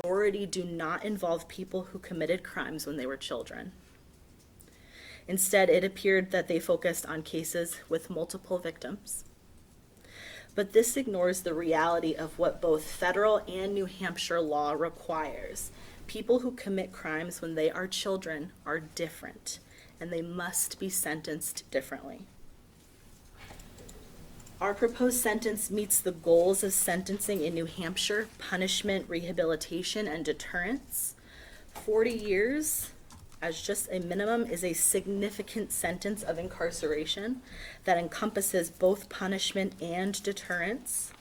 majority do not involve people who committed crimes when they were children. Instead, it appeared that they focused on cases with multiple victims. But this ignores the reality of what both federal and New Hampshire law requires. People who commit crimes when they are children are different, and they must be sentenced differently. Our proposed sentence meets the goals of sentencing in New Hampshire: punishment, rehabilitation, and deterrence. 40 years as just a minimum is a significant sentence of incarceration that encompasses both punishment and deterrence.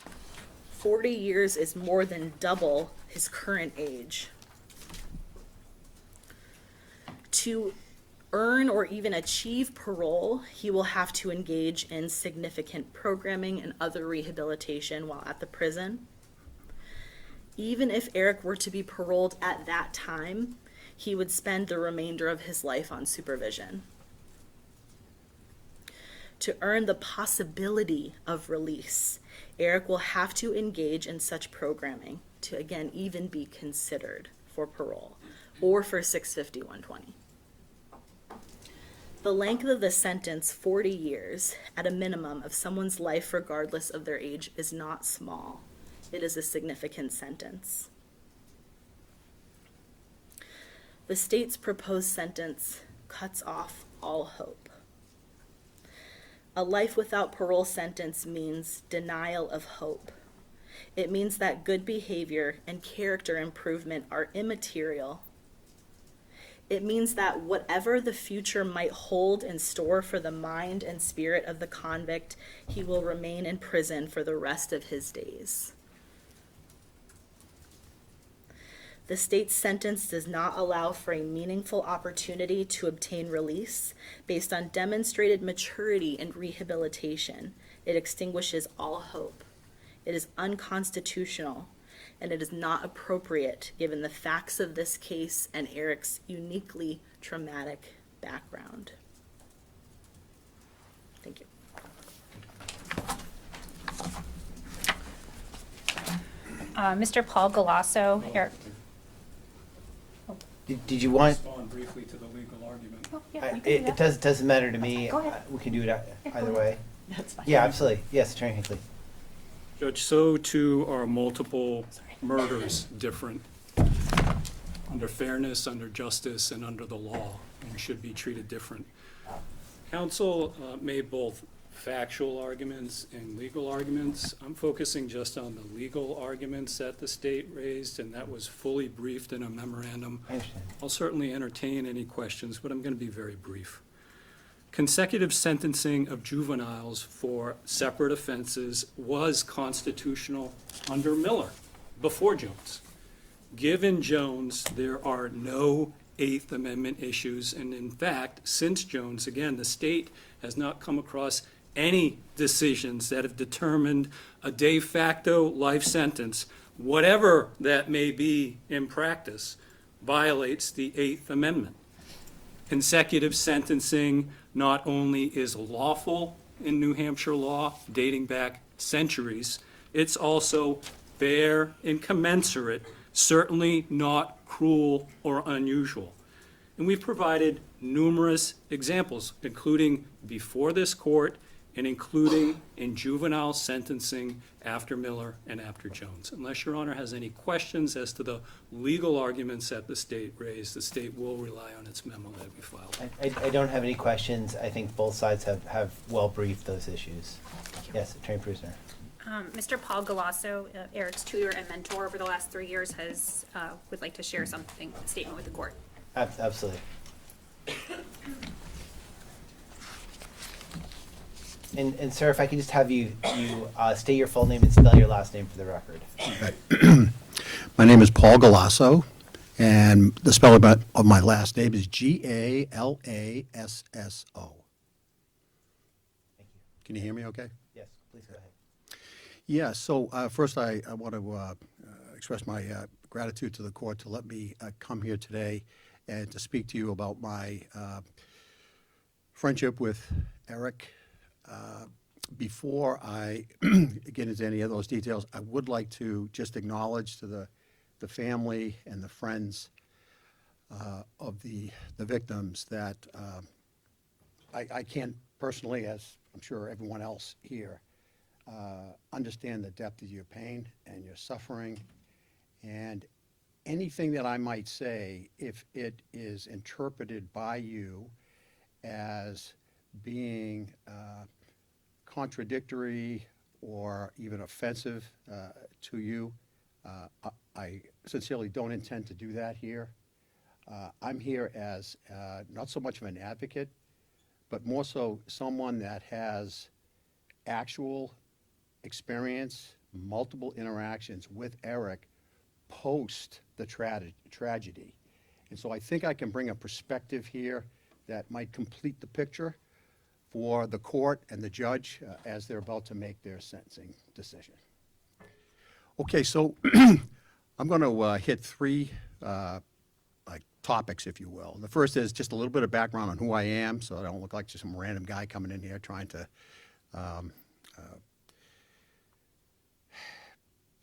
40 years is more than double his current age. To earn or even achieve parole, he will have to engage in significant programming and other rehabilitation while at the prison. Even if Eric were to be paroled at that time, he would spend the remainder of his life on supervision. To earn the possibility of release, Eric will have to engage in such programming to, again, even be considered for parole or for 65120. The length of the sentence, 40 years, at a minimum of someone's life regardless of their age, is not small. It is a significant sentence. The state's proposed sentence cuts off all hope. A life without parole sentence means denial of hope. It means that good behavior and character improvement are immaterial. It means that whatever the future might hold in store for the mind and spirit of the convict, he will remain in prison for the rest of his days. The state's sentence does not allow for a meaningful opportunity to obtain release based on demonstrated maturity and rehabilitation. It extinguishes all hope. It is unconstitutional, and it is not appropriate given the facts of this case and Eric's uniquely traumatic background. Thank you. Mr. Paul Gasso, Eric. Did you want? Respond briefly to the legal argument. Oh, yeah, you can do It that. doesn't matter to me. Go ahead. We can do it Yeah, either go way. That's fine. Yeah, absolutely. Yes, Attorney Hinckley. Judge, so too are multiple murders different under fairness, under justice, and under the law, and should be treated different. Counsel made both factual arguments and legal arguments. I'm focusing just on the legal arguments that the state raised, and that was fully briefed in a memorandum. I understand. I'll certainly entertain any questions, but I'm going to be very brief. Consecutive sentencing of juveniles for separate offenses was constitutional under Miller, before Jones. Given Jones, there are no Eighth Amendment issues, and in fact, since Jones, again, the state has not come across any decisions that have determined a de facto life sentence, whatever that may be in practice, violates the Eighth Amendment. Consecutive sentencing not only is lawful in New Hampshire law dating back centuries, it's also fair and commensurate, certainly not cruel or unusual. And we've provided numerous examples, including before this court and including in juvenile sentencing after Miller and after Jones. Unless Your Honor has any questions as to the legal arguments that the state raised, the state will rely on its memo that we filed. I don't have any questions. I think both sides have well briefed those issues. Yes, Attorney Prusner. Mr. Paul Gasso, Eric's tutor and mentor over the last 3 years, would like to share something, a statement with the court. Absolutely. And sir, if I could just have you state your full name and spell your last name for the record. My name is Paul Gasso, and the spelling of my last name is Gallasso. Thank you. Can you hear me okay? Yes, please go ahead. Yeah, so first I want to express my gratitude to the court to let me come here today and to speak to you about my friendship with Eric. Before I get into any of those details, I would like to just acknowledge to the the family and the friends of the victims that I can't personally, as I'm sure everyone else here, understand the depth of your pain and your suffering, and anything that I might say, if it is interpreted by you as being contradictory or even offensive to you, I sincerely don't intend to do that here. I'm here as not so much of an advocate, but more so someone that has actual experience, multiple interactions with Eric post the tragedy. And so I think I can bring a perspective here that might complete the picture for the court and the judge as they're about to make their sentencing decision. Okay, so I'm going to hit three topics, if you will. The first is just a little bit of background on who I am, so I don't look like just some random guy coming in here trying to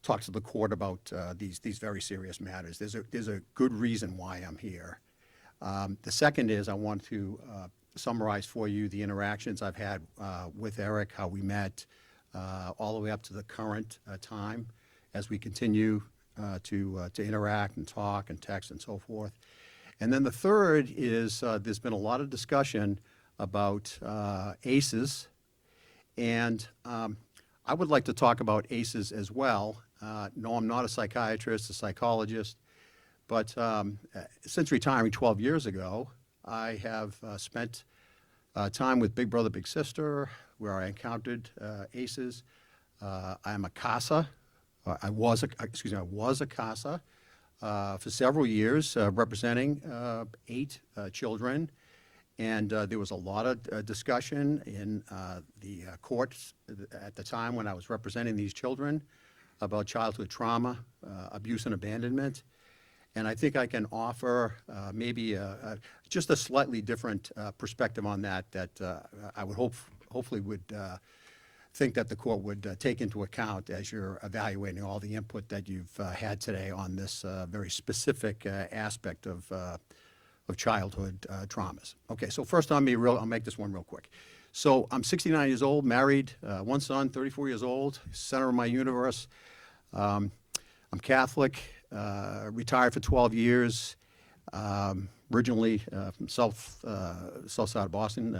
talk to the court about these very serious matters. There's a good reason why I'm here. The second is I want to summarize for you the interactions I've had with Eric, how we met, all the way up to the current time as we continue to interact and talk and text and so forth. And then the third is there's been a lot of discussion about ACEs, and I would like to talk about ACEs as well. No, I'm not a psychiatrist, a psychologist, but since retiring 12 years ago, I have spent time with Big Brother, Big Sister, where I encountered ACEs. I am a CASA. I was a CASA for several years, representing 8 children. And there was a lot of discussion in the courts at the time when I was representing these children about childhood trauma, abuse and abandonment. And I think I can offer maybe just a slightly different perspective on that I would hopefully would think that the court would take into account as you're evaluating all the input that you've had today on this very specific aspect of childhood traumas. Okay, so first I'll make this one real quick. So I'm 69 years old, married, one son, 34 years old, center of my universe. I'm Catholic, retired for 12 years, originally from south side of Boston,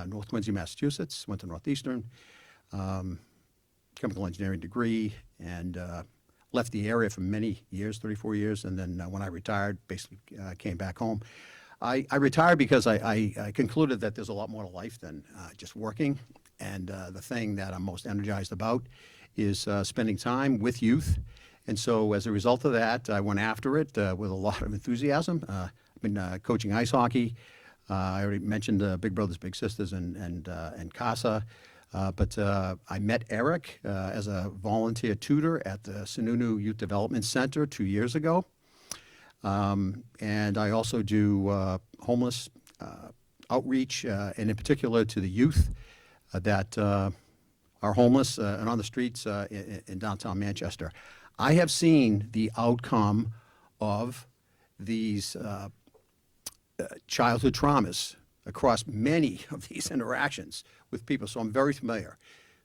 North Quincy, Massachusetts, went to Northeastern, chemical engineering degree, and left the area for many years, 34 years, and then when I retired, basically came back home. I retired because I concluded that there's a lot more to life than just working, and the thing that I'm most energized about is spending time with youth. And so as a result of that, I went after it with a lot of enthusiasm. I've been coaching ice hockey. I already mentioned Big Brothers Big Sisters and CASA. But I met Eric as a volunteer tutor at the Sununu Youth Development Center 2 years ago. And I also do homeless outreach, and in particular to the youth that are homeless and on the streets in downtown Manchester. I have seen the outcome of these childhood traumas across many of these interactions with people, so I'm very familiar.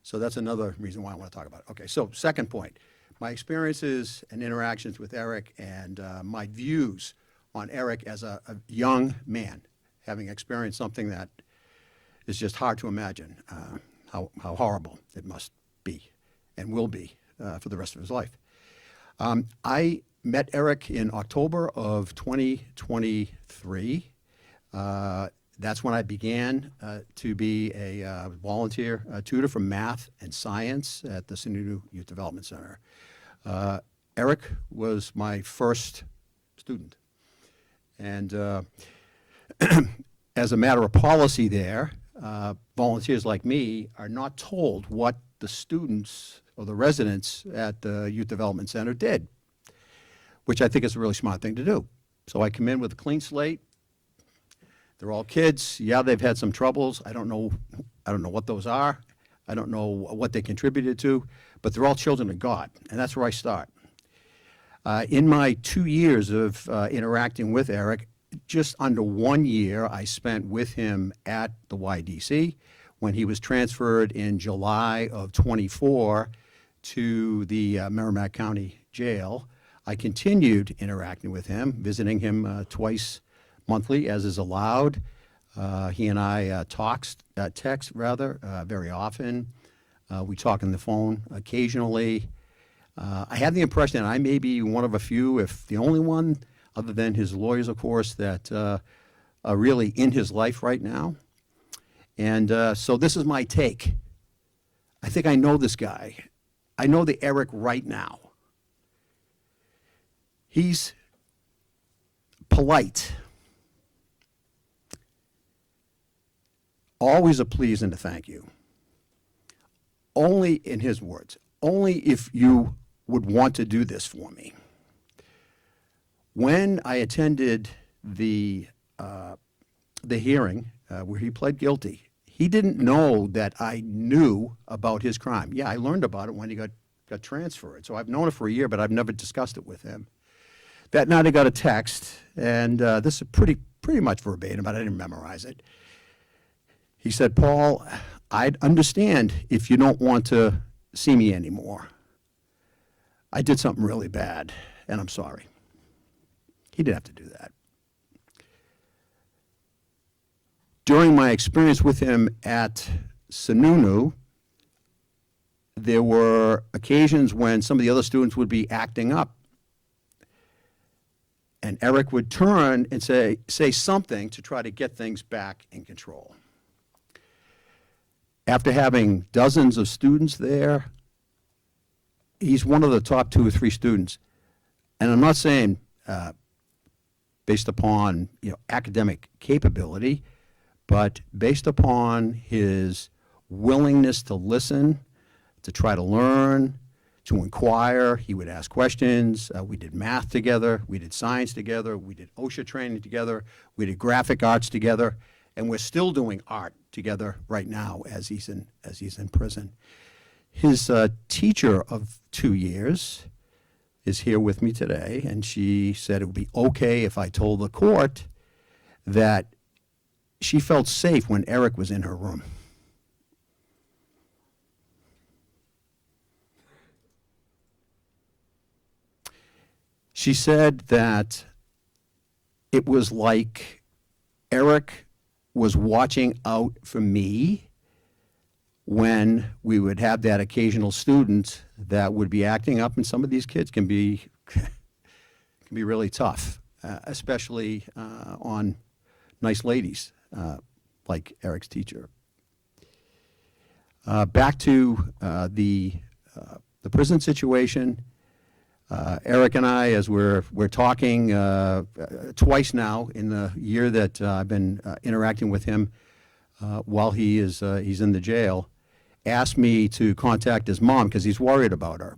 So that's another reason why I want to talk about it. Okay, so second point, my experiences and interactions with Eric and my views on Eric as a young man, having experienced something that is just hard to imagine how horrible it must be and will be for the rest of his life. I met Eric in October of 2023. That's when I began to be a volunteer tutor for math and science at the Sununu Youth Development Center. Eric was my first student. And as a matter of policy there, volunteers like me are not told what the students or the residents at the Youth Development Center did, which I think is a really smart thing to do. So I come in with a clean slate. They're all kids. Yeah, they've had some troubles. I don't know what those are. I don't know what they contributed to, but they're all children of God, and that's where I start. In my 2 years of interacting with Eric, just under 1 year I spent with him at the YDC when he was transferred in July of 24 to the Merrimack County Jail. I continued interacting with him, visiting him twice monthly as is allowed. He and I text very often. We talk on the phone occasionally. I have the impression that I may be one of a few, if the only one, other than his lawyers, of course, that are really in his life right now. And so this is my take. I think I know this guy. I know the Eric right now. He's polite. Always a please and a thank you. Only, in his words, only if you would want to do this for me. When I attended the hearing where he pled guilty, he didn't know that I knew about his crime. Yeah, I learned about it when he got transferred. So I've known it for a year, but I've never discussed it with him. That night I got a text, and this is pretty much verbatim, but I didn't memorize it. He said, "Paul, I'd understand if you don't want to see me anymore. I did something really bad, and I'm sorry." He didn't have to do that. During my experience with him at Sununu, there were occasions when some of the other students would be acting up. And Eric would turn and say something to try to get things back in control. After having dozens of students there, he's one of the top 2 or 3 students. And I'm not saying based upon academic capability, but based upon his willingness to listen, to try to learn, to inquire. He would ask questions. We did math together. We did science together. We did OSHA training together. We did graphic arts together. And we're still doing art together right now as he's in prison. His teacher of 2 years is here with me today, and she said it would be okay if I told the court that she felt safe when Eric was in her room. She said that it was like Eric was watching out for me when we would have that occasional student that would be acting up, and some of these kids can be really tough, especially on nice ladies like Eric's teacher. Back to the prison situation. Eric and I, as we're talking twice now in the year that I've been interacting with him while he's in the jail, asked me to contact his mom because he's worried about her.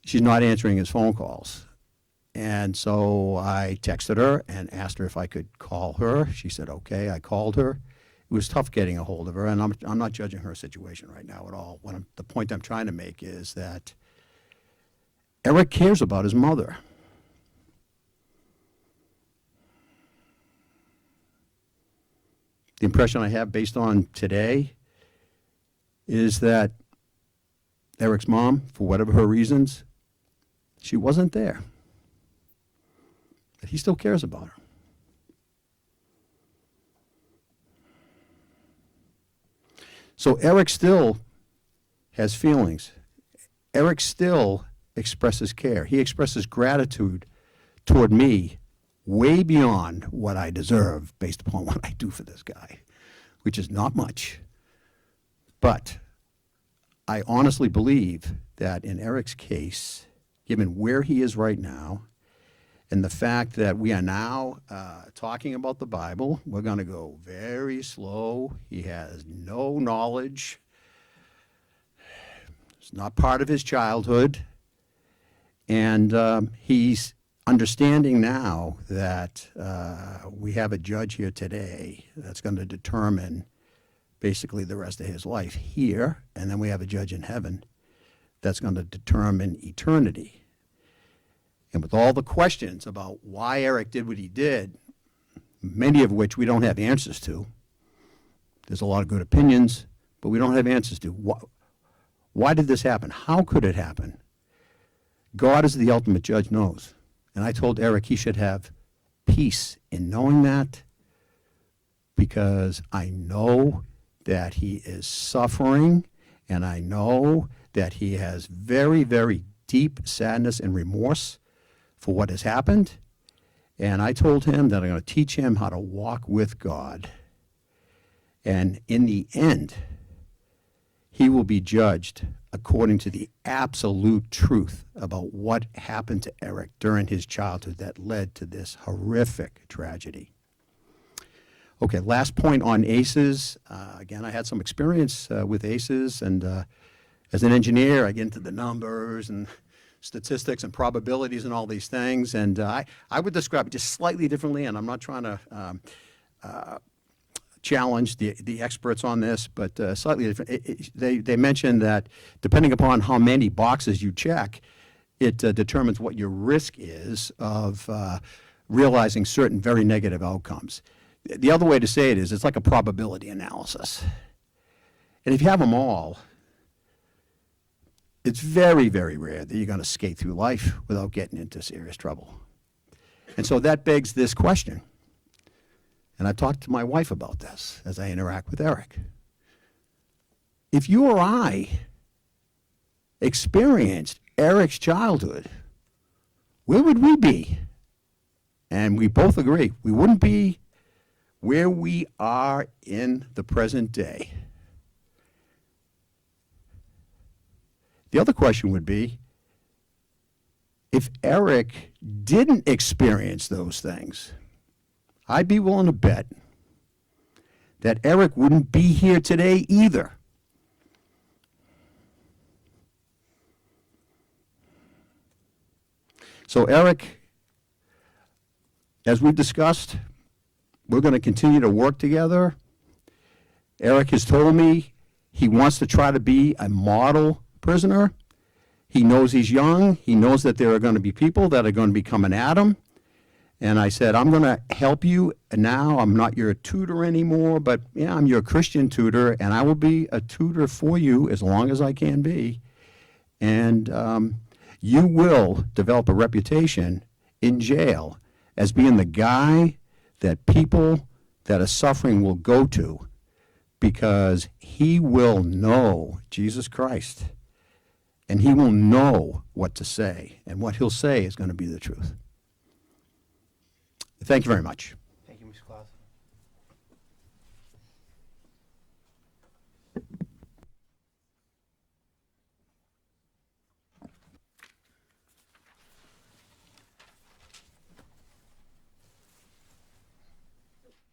She's not answering his phone calls. And so I texted her and asked her if I could call her. She said, okay. I called her. It was tough getting a hold of her, and I'm not judging her situation right now at all. The point I'm trying to make is that Eric cares about his mother. The impression I have based on today is that Eric's mom, for whatever her reasons, she wasn't there. But he still cares about her. So Eric still has feelings. Eric still expresses care. He expresses gratitude toward me way beyond what I deserve based upon what I do for this guy, which is not much. But I honestly believe that in Eric's case, given where he is right now, and the fact that we are now talking about the Bible, we're going to go very slow. He has no knowledge. It's not part of his childhood. And he's understanding now that we have a judge here today that's going to determine basically the rest of his life here, and then we have a judge in heaven that's going to determine eternity. And with all the questions about why Eric did what he did, many of which we don't have answers to, there's a lot of good opinions, but we don't have answers to. Why did this happen? How could it happen? God is the ultimate judge, knows. And I told Eric he should have peace in knowing that, because I know that he is suffering, and I know that he has very, very deep sadness and remorse for what has happened. And I told him that I'm going to teach him how to walk with God. And in the end, he will be judged according to the absolute truth about what happened to Eric during his childhood that led to this horrific tragedy. Okay, last point on ACEs. Again, I had some experience with ACEs, and as an engineer, I get into the numbers and statistics and probabilities and all these things, and I would describe it just slightly differently, and I'm not trying to challenge the experts on this, but slightly different. They mentioned that depending upon how many boxes you check, it determines what your risk is of realizing certain very negative outcomes. The other way to say it is it's like a probability analysis. And if you have them all, it's very, very rare that you're going to skate through life without getting into serious trouble. And so that begs this question. And I've talked to my wife about this as I interact with Eric. If you or I experienced Eric's childhood, where would we be? And we both agree, we wouldn't be where we are in the present day. The other question would be, if Eric didn't experience those things, I'd be willing to bet that Eric wouldn't be here today either. So Eric, as we've discussed, we're going to continue to work together. Eric has told me he wants to try to be a model prisoner. He knows he's young. He knows that there are going to be people that are going to be coming at him. And I said, I'm going to help you now. I'm not your tutor anymore, but yeah, I'm your Christian tutor, and I will be a tutor for you as long as I can be. And you will develop a reputation in jail as being the guy that people that are suffering will go to, because he will know Jesus Christ, and he will know what to say, and what he'll say is going to be the truth. Thank you very much. Thank you, Mr. Claus.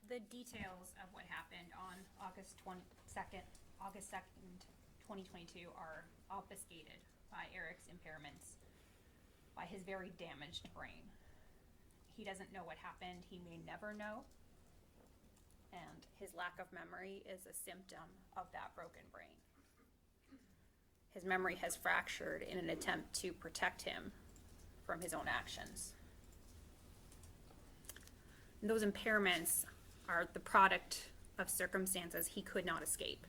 The details of what happened on August 2nd, 2022 are obfuscated by Eric's impairments, by his very damaged brain. He doesn't know what happened. He may never know. And his lack of memory is a symptom of that broken brain. His memory has fractured in an attempt to protect him from his own actions. And those impairments are the product of circumstances he could not escape.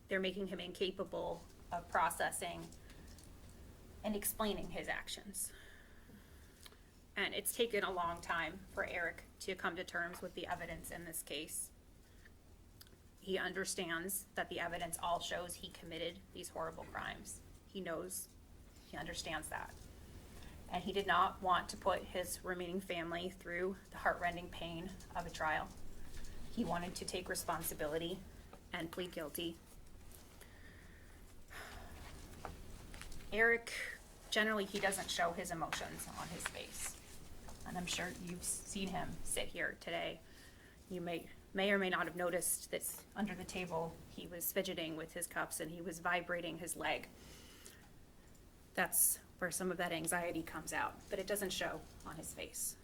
They're making him incapable of processing and explaining his actions. And it's taken a long time for Eric to come to terms with the evidence in this case. He understands that the evidence all shows he committed these horrible crimes. He knows, he understands that. And he did not want to put his remaining family through the heartrending pain of a trial. He wanted to take responsibility and plead guilty. Eric, generally, he doesn't show his emotions on his face. And I'm sure you've seen him sit here today. You may or may not have noticed that under the table he was fidgeting with his cups and he was vibrating his leg. That's where some of that anxiety comes out, but it doesn't show on his face.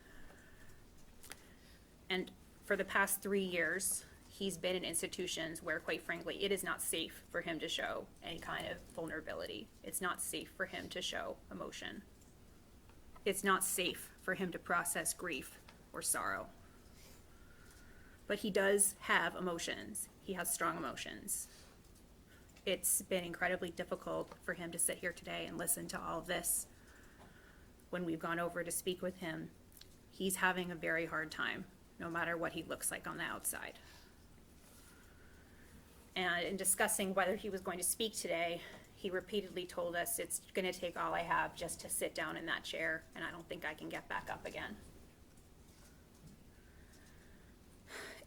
And for the past 3 years, he's been in institutions where, quite frankly, it is not safe for him to show any kind of vulnerability. It's not safe for him to show emotion. It's not safe for him to process grief or sorrow. But he does have emotions. He has strong emotions. It's been incredibly difficult for him to sit here today and listen to all of this. When we've gone over to speak with him, he's having a very hard time, no matter what he looks like on the outside. And in discussing whether he was going to speak today, he repeatedly told us, it's going to take all I have just to sit down in that chair, and I don't think I can get back up again.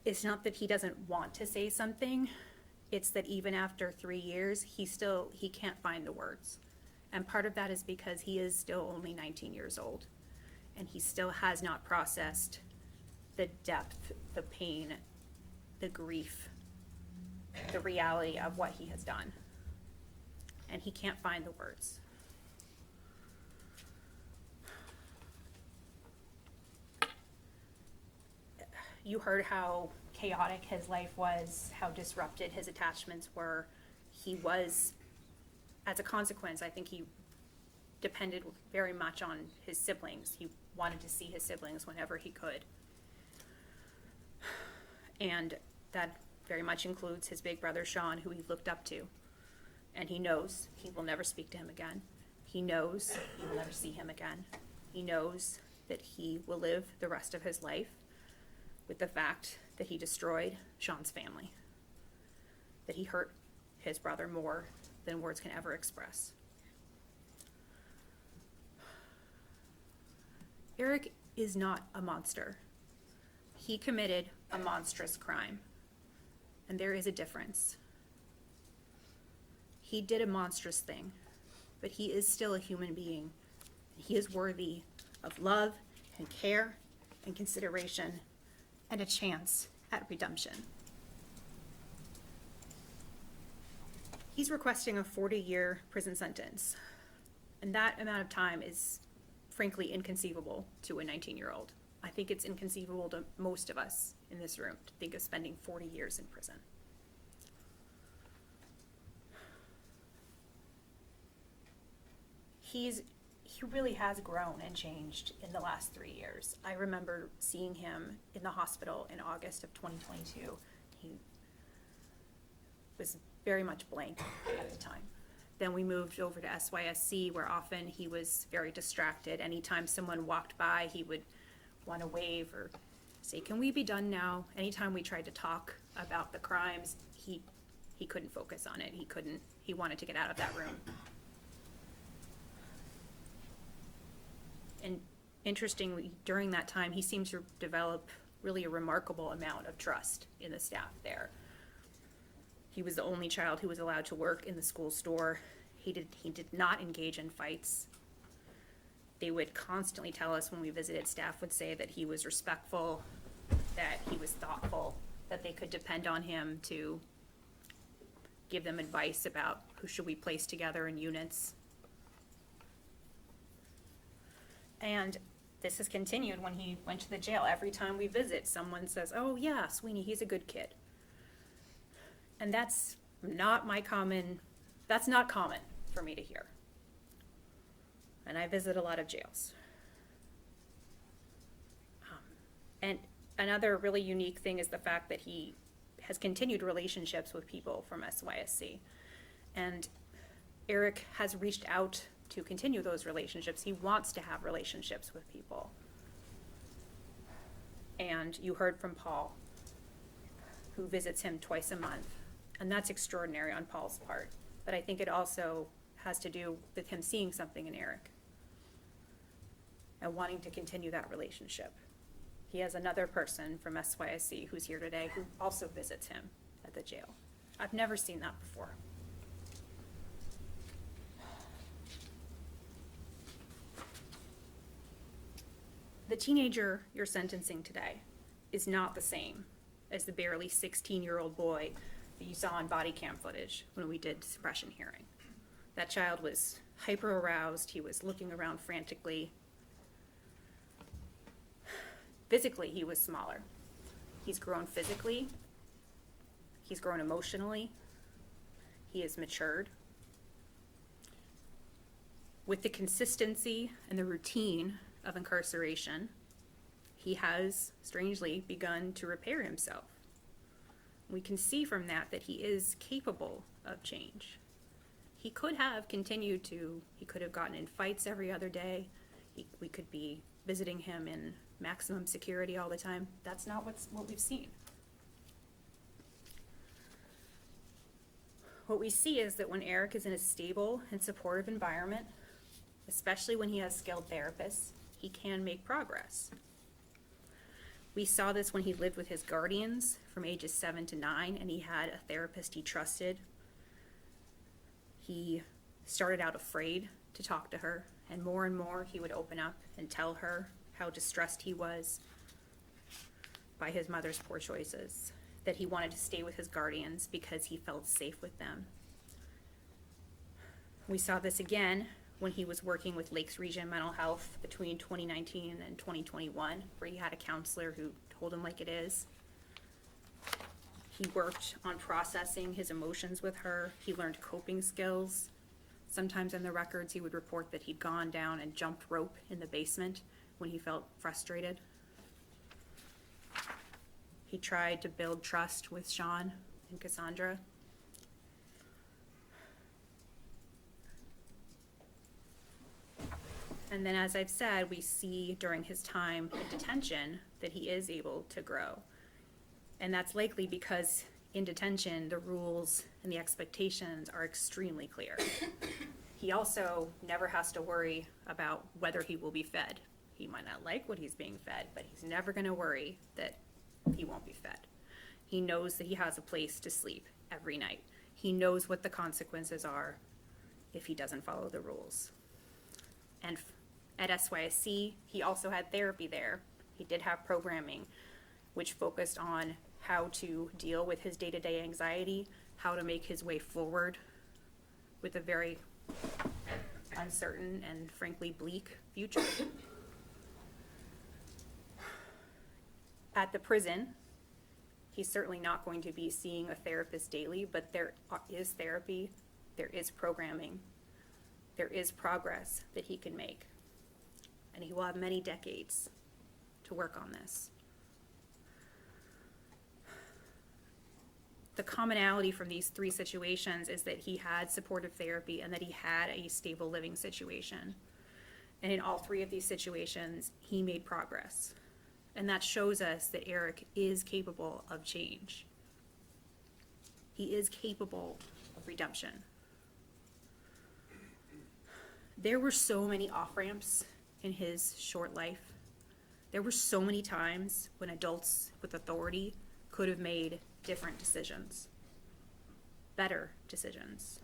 It's not that he doesn't want to say something, it's that even after 3 years, he can't find the words. And part of that is because he is still only 19 years old, and he still has not processed the depth, the pain, the grief, the reality of what he has done. And he can't find the words. You heard how chaotic his life was, how disrupted his attachments were. He was, as a consequence, I think he depended very much on his siblings. He wanted to see his siblings whenever he could. And that very much includes his big brother Sean, who he looked up to. And he knows he will never speak to him again. He knows he will never see him again. He knows that he will live the rest of his life with the fact that he destroyed Sean's family, that he hurt his brother more than words can ever express. Eric is not a monster. He committed a monstrous crime, and there is a difference. He did a monstrous thing, but he is still a human being. He is worthy of love and care and consideration and a chance at redemption. He's requesting a 40-year prison sentence, and that amount of time is frankly inconceivable to a 19-year-old. I think it's inconceivable to most of us in this room to think of spending 40 years in prison. He really has grown and changed in the last 3 years. I remember seeing him in the hospital in August of 2022. He was very much blank at the time. Then we moved over to SYSC, where often he was very distracted. Anytime someone walked by, he would want to wave or say, "Can we be done now?" Anytime we tried to talk about the crimes, he couldn't focus on it. He wanted to get out of that room. And interestingly, during that time, he seemed to develop really a remarkable amount of trust in the staff there. He was the only child who was allowed to work in the school store. He did not engage in fights. They would constantly tell us when we visited, staff would say that he was respectful, that he was thoughtful, that they could depend on him to give them advice about who should we place together in units. And this has continued when he went to the jail. Every time we visit, someone says, "Oh yeah, Sweeney, he's a good kid." And that's not common for me to hear. And I visit a lot of jails. And another really unique thing is the fact that he has continued relationships with people from SYSC. And Eric has reached out to continue those relationships. He wants to have relationships with people. And you heard from Paul, who visits him twice a month. And that's extraordinary on Paul's part. But I think it also has to do with him seeing something in Eric and wanting to continue that relationship. He has another person from SYSC who's here today who also visits him at the jail. I've never seen that before. The teenager you're sentencing today is not the same as the barely 16-year-old boy that you saw on body cam footage when we did suppression hearing. That child was hyper aroused. He was looking around frantically. Physically, he was smaller. He's grown physically, He's grown emotionally. He has matured. With the consistency and the routine of incarceration, he has, strangely, begun to repair himself. We can see from that that he is capable of change. He could have continued to, he could have gotten in fights every other day. We could be visiting him in maximum security all the time. That's not what we've seen. What we see is that when Eric is in a stable and supportive environment, especially when he has skilled therapists, he can make progress. We saw this when he lived with his guardians from ages 7 to 9, and he had a therapist he trusted. He started out afraid to talk to her, and more he would open up and tell her how distressed he was by his mother's poor choices, that he wanted to stay with his guardians because he felt safe with them. We saw this again when he was working with Lakes Region Mental Health between 2019 and 2021, where he had a counselor who told him like it is. He worked on processing his emotions with her. He learned coping skills. Sometimes in the records, he would report that he'd gone down and jumped rope in the basement when he felt frustrated. He tried to build trust with Sean and Kassandra. And then, as I've said, we see during his time in detention that he is able to grow. And that's likely because in detention, the rules and the expectations are extremely clear. He also never has to worry about whether he will be fed. He might not like what he's being fed, but he's never going to worry that he won't be fed. He knows that he has a place to sleep every night. He knows what the consequences are if he doesn't follow the rules. And at SYSC, he also had therapy there. He did have programming, which focused on how to deal with his day-to-day anxiety, how to make his way forward with a very uncertain and frankly bleak future. At the prison, he's certainly not going to be seeing a therapist daily, but there is therapy, there is programming, there is progress that he can make. And he will have many decades to work on this. The commonality from these three situations is that he had supportive therapy and that he had a stable living situation. And in all three of these situations, he made progress. And that shows us that Eric is capable of change. He is capable of redemption. There were so many off-ramps in his short life. There were so many times when adults with authority could have made different decisions, better decisions.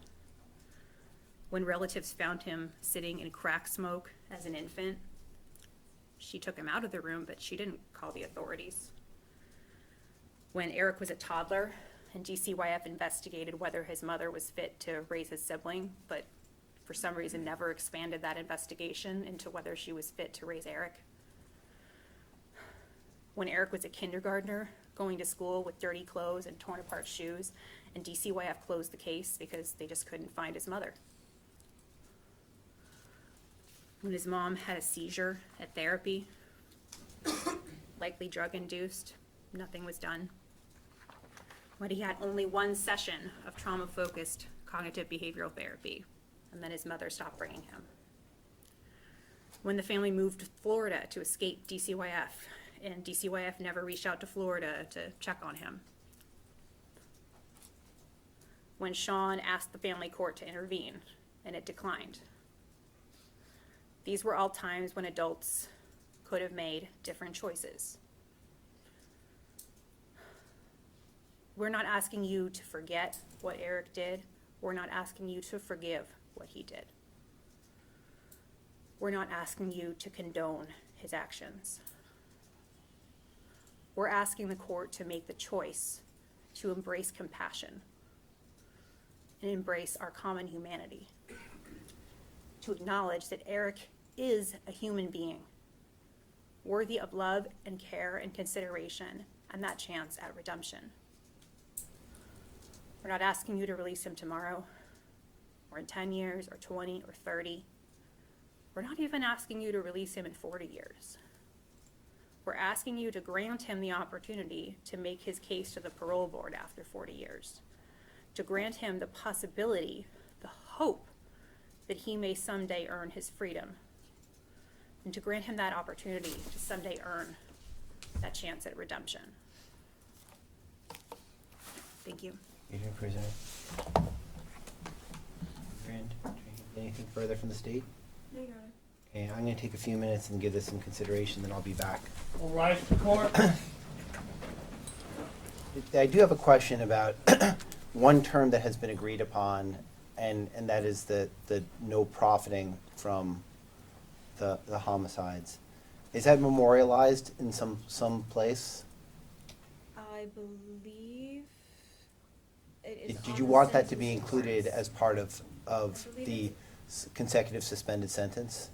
When relatives found him sitting in crack smoke as an infant, she took him out of the room, but she didn't call the authorities. When Eric was a toddler and DCYF investigated whether his mother was fit to raise his sibling, but for some reason never expanded that investigation into whether she was fit to raise Eric. When Eric was a kindergartner going to school with dirty clothes and torn apart shoes, and DCYF closed the case because they just couldn't find his mother. When his mom had a seizure at therapy, likely drug-induced, nothing was done. When he had only one session of trauma-focused cognitive behavioral therapy, and then his mother stopped bringing him. When the family moved to Florida to escape DCYF, and DCYF never reached out to Florida to check on him. When Sean asked the family court to intervene, and it declined. These were all times when adults could have made different choices. We're not asking you to forget what Eric did. We're not asking you to forgive what he did. We're not asking you to condone his actions. We're asking the court to make the choice to embrace compassion and embrace our common humanity. To acknowledge that Eric is a human being, worthy of love and care and consideration, and that chance at redemption. We're not asking you to release him tomorrow, or in 10 years, or 20, or 30. We're not even asking you to release him in 40 years. We're asking you to grant him the opportunity to make his case to the parole board after 40 years, to grant him the possibility, the hope, that he may someday earn his freedom, and to grant him that opportunity to someday earn that chance at redemption. Thank you. Agent Prisoner. Grand, anything further from the state? No, Your Honor. Okay, I'm gonna take a few minutes and give this some consideration, then I'll be back. All rise to court. I do have a question about one term that has been agreed upon, and that is the no profiting from the homicides. Is that memorialized in some place? I believe it is. Did on you the want that to be sentencing included forms. as part of I believe the consecutive suspended sentence?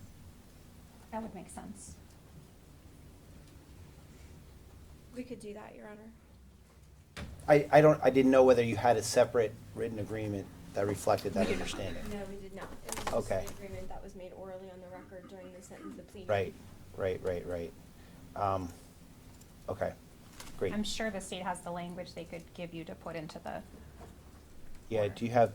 That would make sense. We could do that, Your Honor. I didn't know whether you had a separate written agreement that reflected that understanding. No, we did not. It was just Okay. an agreement that was made orally on the record during the plea. Right. Okay, great. I'm sure the state has the language they could give you to put into the. Yeah, do you have,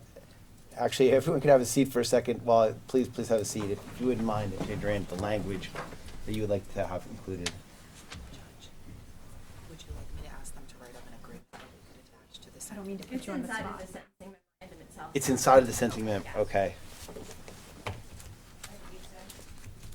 actually, everyone could have a seat for a second. Well, please have a seat. If you wouldn't mind, if you grant the language that you would like to have included. Judge, would you like me to ask them to write up an agreement that we could attach to this? I don't mean to put It's you on the inside spot. of the sentencing memorandum itself. It's inside of the sentencing mem, okay.